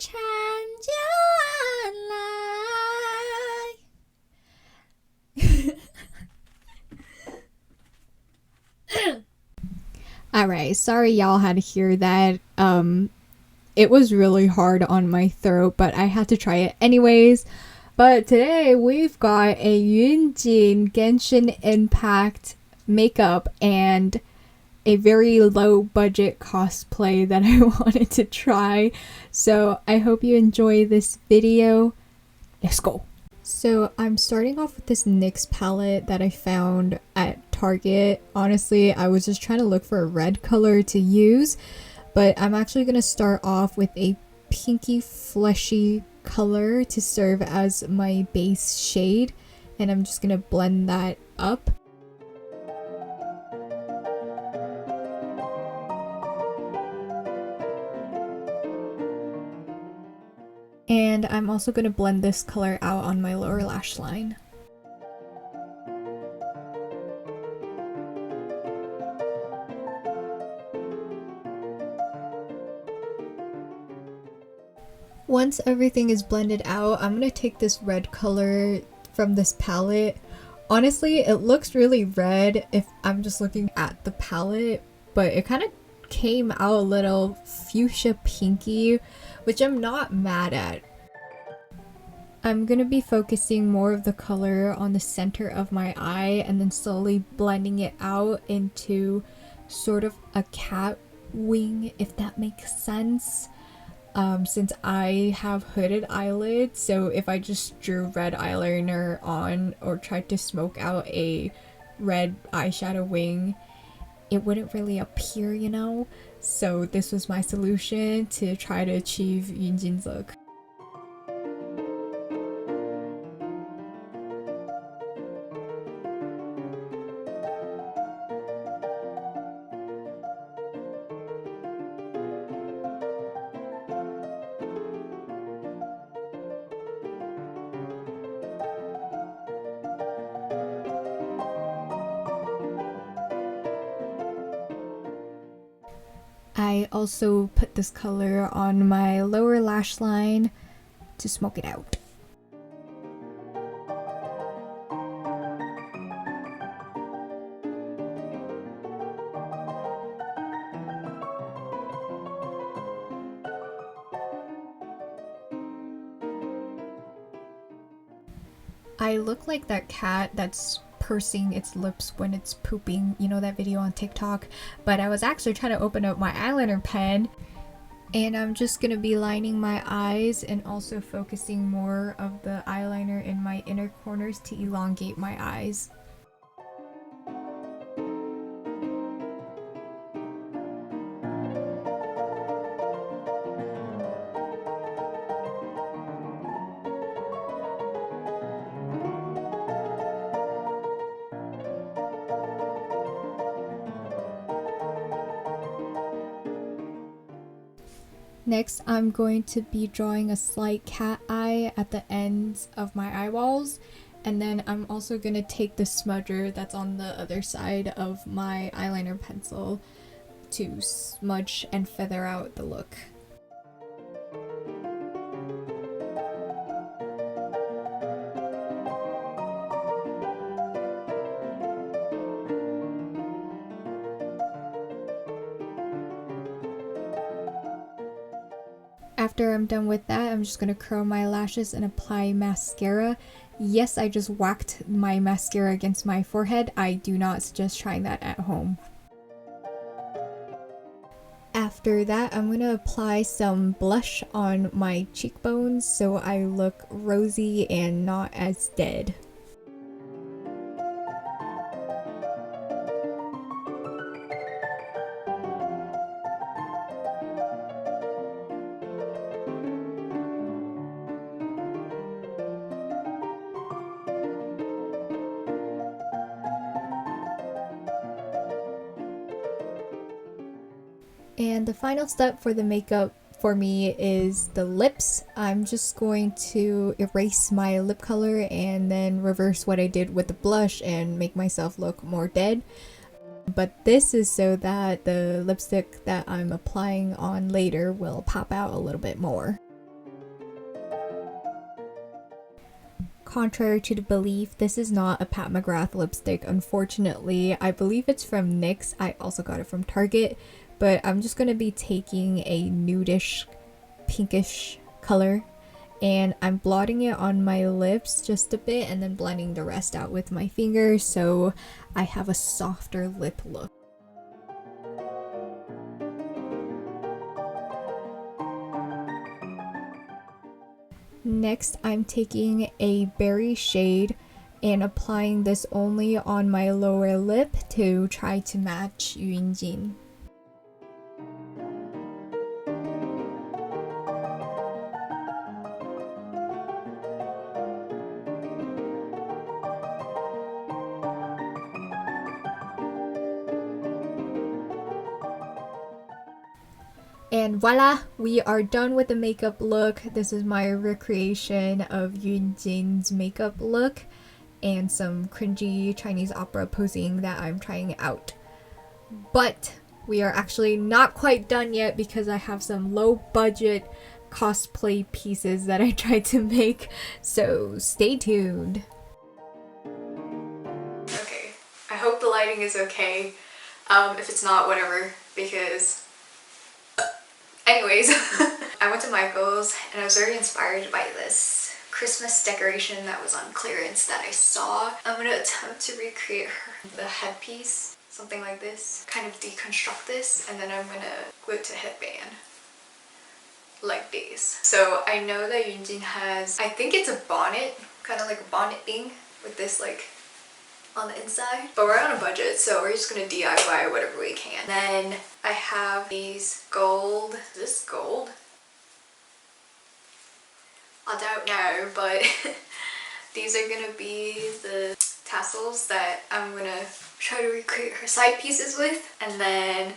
缠就安来。Alright, sorry y'all had to hear that. It was really hard on my throat, but I had to try it anyways. But today we've got a Yunjin Genshin Impact makeup and a very low budget cosplay that I wanted to try. So I hope you enjoy this video. Let's go. So I'm starting off with this NYX palette that I found at Target. Honestly, I was just trying to look for a red color to use, but I'm actually going to start off with a pinky fleshy color to serve as my base shade, and I'm just going to blend that up. And I'm also going to blend this color out on my lower lash line. Once everything is blended out, I'm going to take this red color from this palette. Honestly, it looks really red if I'm just looking at the palette, but it kind of came out a little fuchsia pinky, which I'm not mad at. I'm going to be focusing more of the color on the center of my eye and then slowly blending it out into sort of a cat wing, if that makes sense. Since I have hooded eyelids, so if I just drew red eyeliner on or tried to smoke out a red eyeshadow wing, it wouldn't really appear, you know? So this was my solution to try to achieve Yunjin's look. I also put this color on my lower lash line to smoke it out. I look like that cat that's pursing its lips when it's pooping, you know that video on TikTok, but I was actually trying to open up my eyeliner pen, and I'm just gonna be lining my eyes and also focusing more of the eyeliner in my inner corners to elongate my eyes. Next, I'm going to be drawing a slight cat eye at the ends of my eyeballs, and then I'm also going to take the smudger that's on the other side of my eyeliner pencil to smudge and feather out the look. After I'm done with that, I'm just going to curl my lashes and apply mascara. Yes, I just whacked my mascara against my forehead. I do not suggest trying that at home. After that, I'm going to apply some blush on my cheekbones so I look rosy and not as dead. And the final step for the makeup for me is the lips. I'm just going to erase my lip color and then reverse what I did with the blush and make myself look more dead. But this is so that the lipstick that I'm applying on later will pop out a little bit more. Contrary to the belief, this is not a Pat McGrath lipstick, unfortunately. I believe it's from NYX. I also got it from Target, but I'm just going to be taking a nudish, pinkish color, and I'm blotting it on my lips just a bit and then blending the rest out with my fingers so I have a softer lip look. Next, I'm taking a berry shade and applying this only on my lower lip to try to match Yunjin. And voila! We are done with the makeup look. This is my recreation of Yunjin's makeup look and some cringy Chinese opera posing that I'm trying out. But we are actually not quite done yet because I have some low budget cosplay pieces that I tried to make, so stay tuned. Okay, I hope the lighting is okay. If it's not, whatever, because anyways, I went to Michael's and I was very inspired by this Christmas decoration that was on clearance that I saw. I'm gonna attempt to recreate the headpiece, something like this, kind of deconstruct this, and then I'm gonna glue it to a headband like this. So I know that Yunjin has, I think it's a bonnet, kind of like a bonnet thing with this like on the inside, but we're on a budget, so we're just gonna DIY whatever we can. Then I have these gold, is this gold? I don't know, but these are gonna be the tassels that I'm gonna try to recreate her side pieces with. And then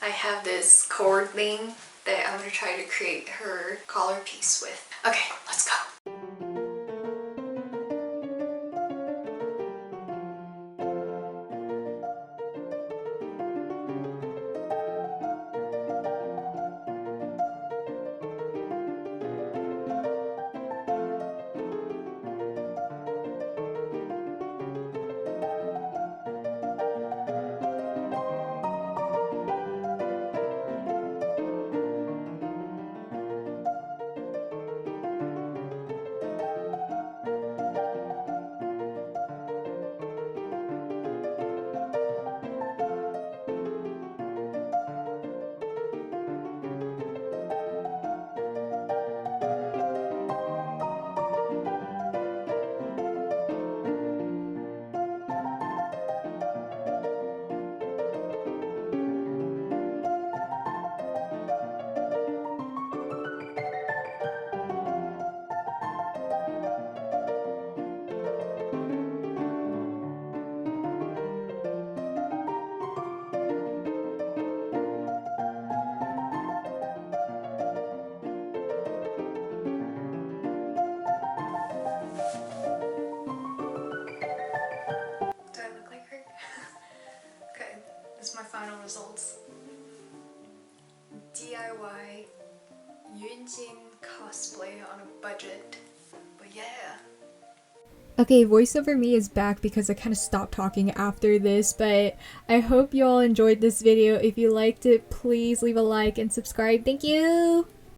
I have this cord thing that I'm gonna try to create her collar piece with. Okay, let's go. My final results. DIY Yunjin cosplay on a budget, but yeah. Okay, voiceover me is back because I kind of stopped talking after this, but I hope you all enjoyed this video. If you liked it, please leave a like and subscribe. Thank you!